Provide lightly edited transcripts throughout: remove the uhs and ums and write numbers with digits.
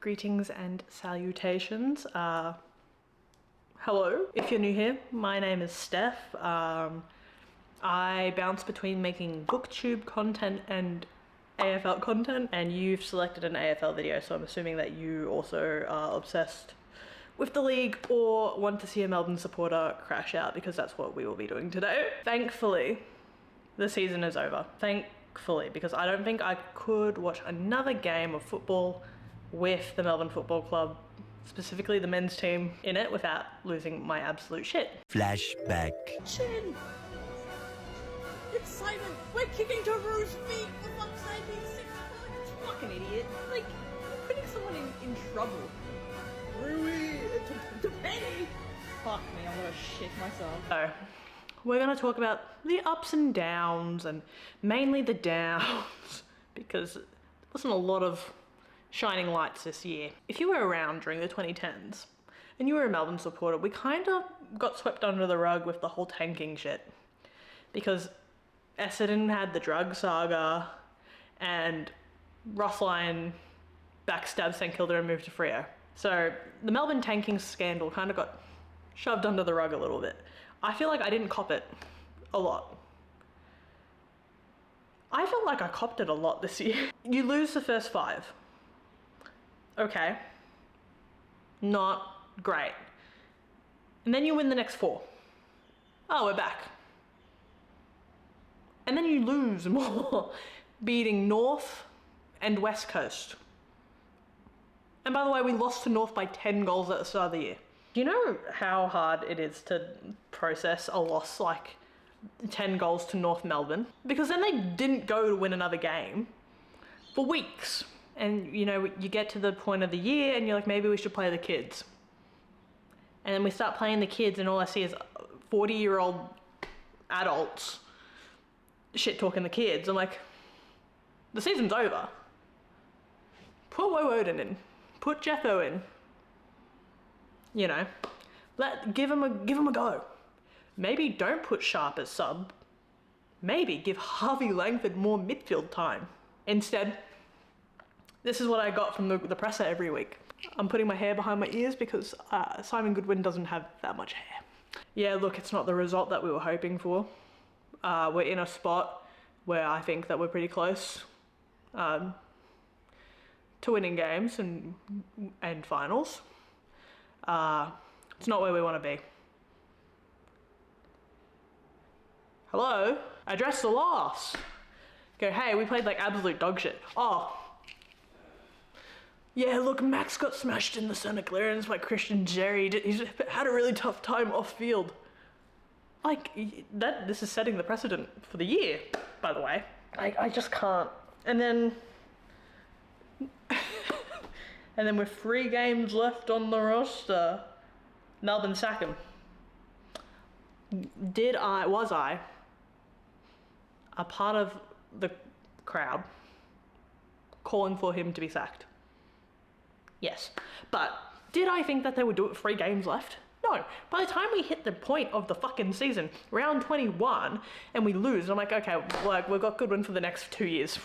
Greetings and salutations. Hello, if you're new here, my name is Steph. I bounce between making booktube content and AFL content, and you've selected an AFL video, so I'm assuming that you also are obsessed with the league or want to see a Melbourne supporter crash out, because that's what we will be doing today. Thankfully, the season is over. Thankfully, because I don't think I could watch another game of football with the Melbourne Football Club, specifically the men's team, in it without losing my absolute shit. Flashback. Chin! It's Simon! We're kicking to Rue's feet! For fuck's sake, he's 6 foot! Fucking idiot! Like, you're putting someone in trouble. Rui! To Penny! Fuck me, I'm gonna shit myself. So, we're gonna talk about the ups and downs, and mainly the downs, because there wasn't a lot of shining lights this year. If you were around during the 2010s and you were a Melbourne supporter, we kind of got swept under the rug with the whole tanking shit, because Essendon had the drug saga and Ross Lyon backstabbed St Kilda and moved to Freo. So the Melbourne tanking scandal kind of got shoved under the rug a little bit. I feel like I didn't cop it a lot. I felt like I copped it a lot this year. You lose the first 5. Okay, not great. And then you win the next 4. Oh, we're back. And then you lose more, beating North and West Coast. And by the way, we lost to North by 10 goals at the start of the year. Do you know how hard it is to process a loss like 10 goals to North Melbourne? Because then they didn't go to win another game for weeks. And you know, you get to the point of the year and you're like, maybe we should play the kids. And then we start playing the kids and all I see is 40-year-old adults shit talking the kids. I'm like, the season's over. Put Woden in. Put Jeffo in. You know, give him a go. Maybe don't put Sharp as sub. Maybe give Harvey Langford more midfield time. Instead, this is what I got from the presser every week. I'm putting my hair behind my ears because Simon Goodwin doesn't have that much hair. Yeah, look, it's not the result that we were hoping for. We're in a spot where I think that we're pretty close to winning games and finals. It's not where we want to be. Hello? Address the loss. Go, hey, we played like absolute dog shit. Oh. Yeah, look, Max got smashed in the centre clearance by Christian Jerry. He's had a really tough time off field. Like, this is setting the precedent for the year, by the way. I just can't. And then with 3 games left on the roster, Melbourne sack him. Was I a part of the crowd calling for him to be sacked? Yes. But did I think that they would do it with 3 games left? No. By the time we hit the point of the fucking season, round 21, and we lose, I'm like, okay, like, we've got Goodwin for the next 2 years.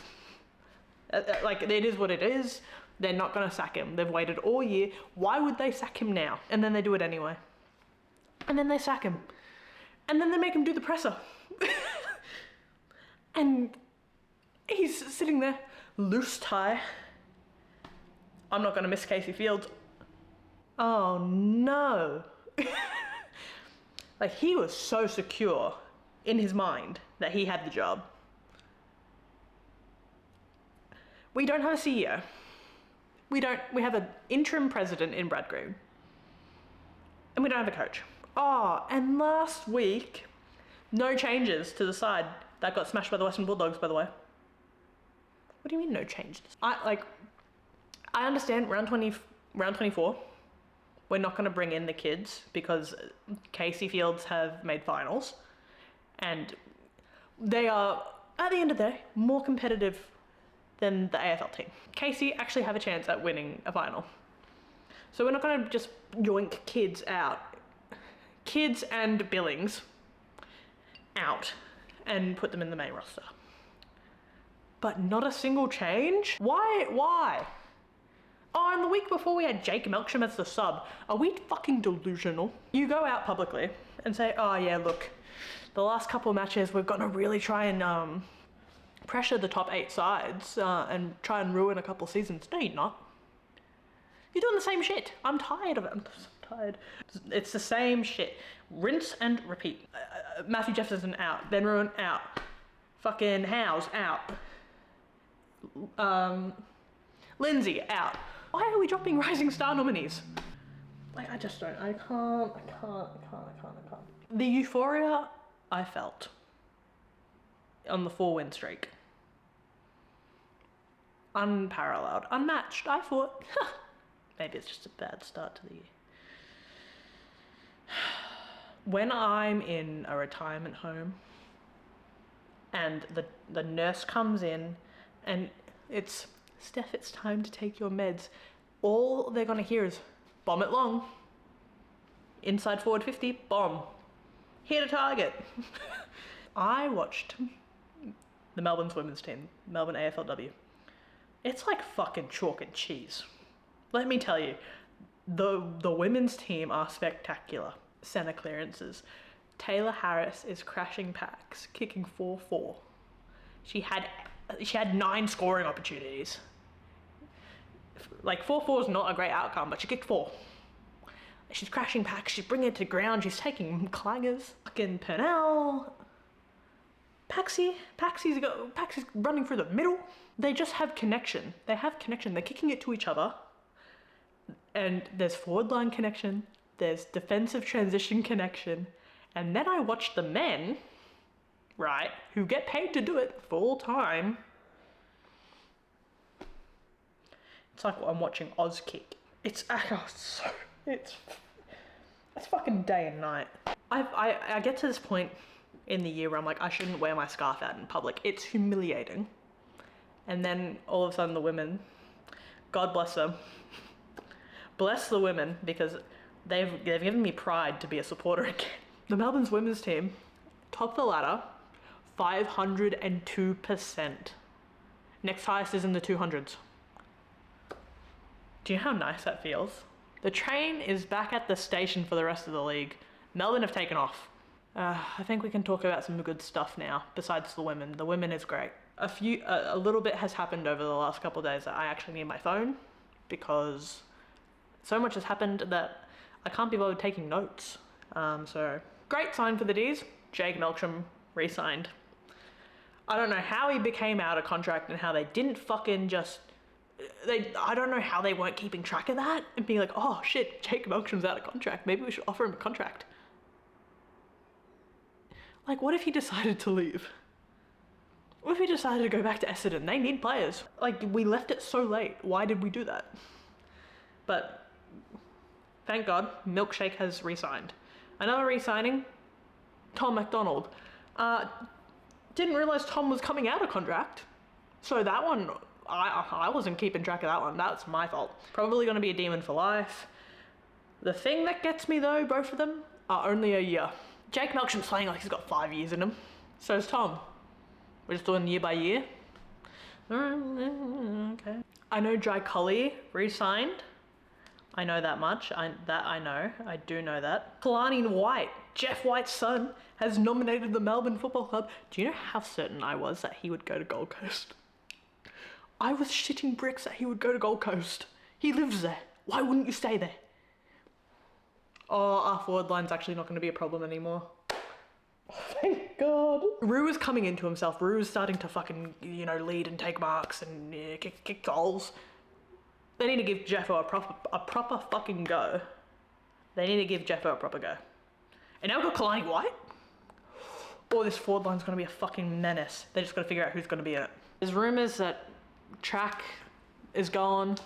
Like, it is what it is. They're not gonna sack him. They've waited all year. Why would they sack him now? And then they do it anyway. And then they sack him. And then they make him do the presser. And he's sitting there, loose tie. I'm not gonna miss Casey Fields. Oh no. Like, he was so secure in his mind that he had the job. We don't have a CEO. We have an interim president in Brad Green. And we don't have a coach. Oh, and last week, no changes to the side. That got smashed by the Western Bulldogs, by the way. What do you mean no changes? I understand round 24, we're not gonna bring in the kids because Casey Fields have made finals and they are, at the end of the day, more competitive than the AFL team. Casey actually have a chance at winning a final. So we're not gonna just yoink kids out. Kids and Billings out and put them in the main roster. But not a single change? Why? Oh, and the week before we had Jake Melksham as the sub. Are we fucking delusional? You go out publicly and say, oh yeah, look, the last couple of matches we're gonna really try and pressure the top 8 sides and try and ruin a couple seasons. No, you're not. You're doing the same shit. I'm tired of it. I'm so tired. It's the same shit. Rinse and repeat. Matthew Jefferson out. Ben Ruin out. Fucking Howes out. Lindsay out. Why are we dropping Rising Star nominees? Like, I just don't. I can't. The euphoria I felt on the 4-win streak. Unparalleled. Unmatched. I thought, maybe it's just a bad start to the year. When I'm in a retirement home and the nurse comes in and it's, Steph, it's time to take your meds, all they're gonna hear is, bomb it long. Inside forward 50, bomb. Hit a target. I watched the Melbourne's women's team, Melbourne AFLW. It's like fucking chalk and cheese. Let me tell you, the women's team are spectacular. Centre clearances. Taylor Harris is crashing packs, kicking 4-4. She had 9 scoring opportunities. Like 4-4 is not a great outcome, but she kicked 4. She's crashing packs, she's bringing it to ground, she's taking clangers. Fucking Purnell. Paxy's running through the middle. They just have connection. They have connection. They're kicking it to each other. And there's forward line connection. There's defensive transition connection. And then I watch the men, right, who get paid to do it full time. It's like I'm watching Oz kick. It's fucking day and night. I get to this point in the year where I'm like, I shouldn't wear my scarf out in public. It's humiliating. And then all of a sudden the women, God bless them, bless the women, because they've given me pride to be a supporter again. The Melbourne's women's team, top of the ladder, 502%. Next highest is in the 200s. Do you know how nice that feels? The train is back at the station for the rest of the league. Melbourne have taken off. I think we can talk about some good stuff now, besides the women. The women is great. A little bit has happened over the last couple of days that I actually need my phone, because so much has happened that I can't be bothered taking notes. So, great sign for the D's. Jake Melksham re-signed. I don't know how he became out of contract and how they didn't fucking just... I don't know how they weren't keeping track of that and being like, oh shit, Jake Melksham's out of contract. Maybe we should offer him a contract. Like, what if he decided to leave? What if he decided to go back to Essendon? They need players. Like, we left it so late. Why did we do that? But thank God, Milkshake has re-signed. Another re-signing, Tom McDonald. Didn't realise Tom was coming out of contract. So that one, I wasn't keeping track of that one. That's my fault. Probably going to be a demon for life. The thing that gets me though, both of them, are only a year. Jake Melksham's playing like he's got 5 years in him. So is Tom. We're just doing year by year. Okay. I know Jai Cully re-signed. I know that much. I know. I do know that. Kalani White, Jeff White's son, has nominated the Melbourne Football Club. Do you know how certain I was that he would go to Gold Coast? I was shitting bricks that he would go to Gold Coast. He lives there. Why wouldn't you stay there? Oh, our forward line's actually not going to be a problem anymore. Thank God. Rue is coming into himself. Rue is starting to fucking, lead and take marks and kick goals. They need to give Jeffo a proper fucking go. They need to give Jeffo a proper go. And now we've got Kalani White? Oh, this forward line's going to be a fucking menace. They just got to figure out who's going to be in it. There's rumours that Track is gone.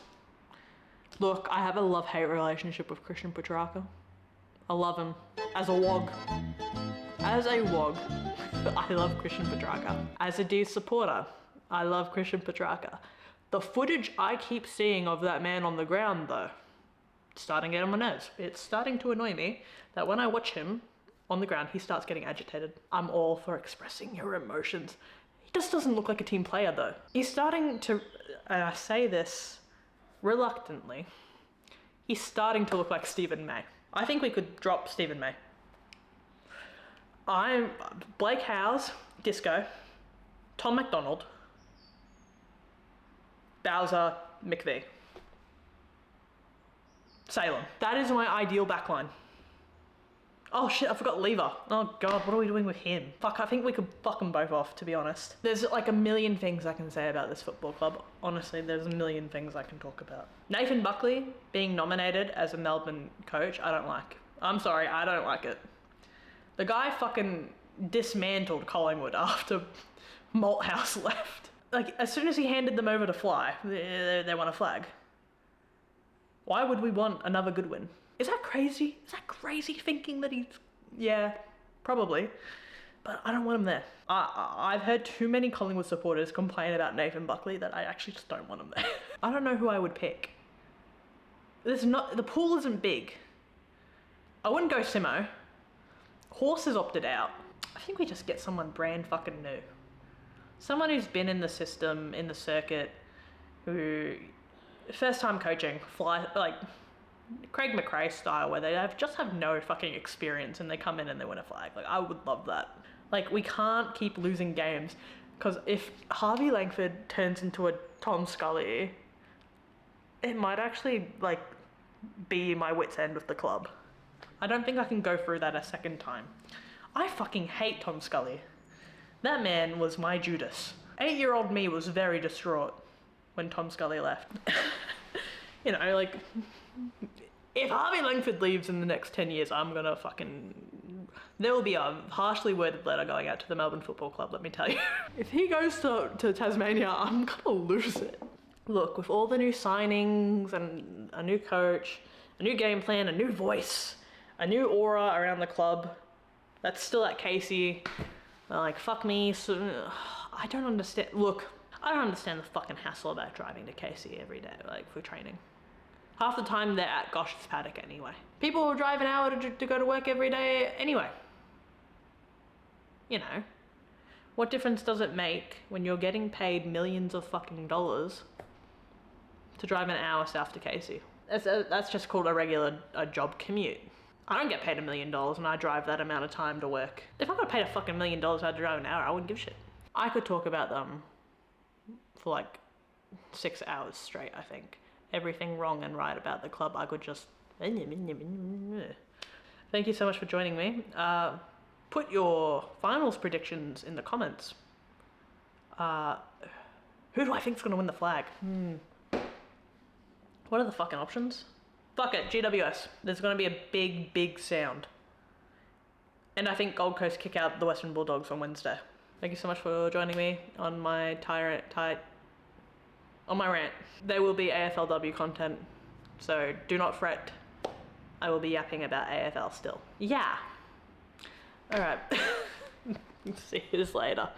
Look, I have a love-hate relationship with Christian Petrarca. I love him. As a wog. As a wog, I love Christian Petrarca. As a D supporter, I love Christian Petrarca. The footage I keep seeing of that man on the ground though, it's starting to get on my nerves. It's starting to annoy me that when I watch him on the ground, he starts getting agitated. I'm all for expressing your emotions. He just doesn't look like a team player though. He's starting to, and I say this reluctantly, he's starting to look like Stephen May. I think we could drop Stephen May. I'm Blake Howes, Disco, Tom McDonald, Bowser, McVie, Salem. That is my ideal backline. Oh shit, I forgot Lever. Oh god, what are we doing with him? Fuck, I think we could fuck them both off, to be honest. There's like a million things I can say about this football club. Honestly, there's a million things I can talk about. Nathan Buckley being nominated as a Melbourne coach, I don't like. I'm sorry, I don't like it. The guy fucking dismantled Collingwood after Malthouse left. Like, as soon as he handed them over to Fly, they won a flag. Why would we want another Goodwin? Is that crazy? Is that crazy thinking that he's... Yeah, probably. But I don't want him there. I've heard too many Collingwood supporters complain about Nathan Buckley that I actually just don't want him there. I don't know who I would pick. The pool isn't big. I wouldn't go Simo. Horse has opted out. I think we just get someone brand fucking new. Someone who's been in the system, in the circuit, who... First time coaching, fly, like... Craig McRae style, where they just have no fucking experience and they come in and they win a flag. Like, I would love that. Like, we can't keep losing games, because if Harvey Langford turns into a Tom Scully, it might actually, like, be my wit's end with the club. I don't think I can go through that a second time. I fucking hate Tom Scully. That man was my Judas. 8-year-old me was very distraught when Tom Scully left. You know, like... If Harvey Langford leaves in the next 10 years, I'm gonna fucking... There will be a harshly worded letter going out to the Melbourne Football Club, let me tell you. If he goes to Tasmania, I'm gonna lose it. Look, with all the new signings and a new coach, a new game plan, a new voice, a new aura around the club, that's still at Casey, like, fuck me, so, I don't understand. Look, I don't understand the fucking hassle about driving to Casey every day, like, for training. Half the time they're at Gosh's paddock anyway. People will drive an hour to go to work every day anyway. You know, what difference does it make when you're getting paid millions of fucking dollars to drive an hour south to Casey? That's just called a job commute. I don't get paid $1 million and I drive that amount of time to work. If I got paid a fucking $1 million to drive an hour, I wouldn't give a shit. I could talk about them for like 6 hours straight, I think. Everything wrong and right about the club, I could just... Thank you so much for joining me. Put your finals predictions in the comments. Who do I think's gonna win the flag? What are the fucking options? Fuck it, GWS. There's gonna be a big, big sound. And I think Gold Coast kick out the Western Bulldogs on Wednesday. Thank you so much for joining me on my on my rant. There will be AFLW content, so do not fret. I will be yapping about AFL still. Yeah. Alright. See you later.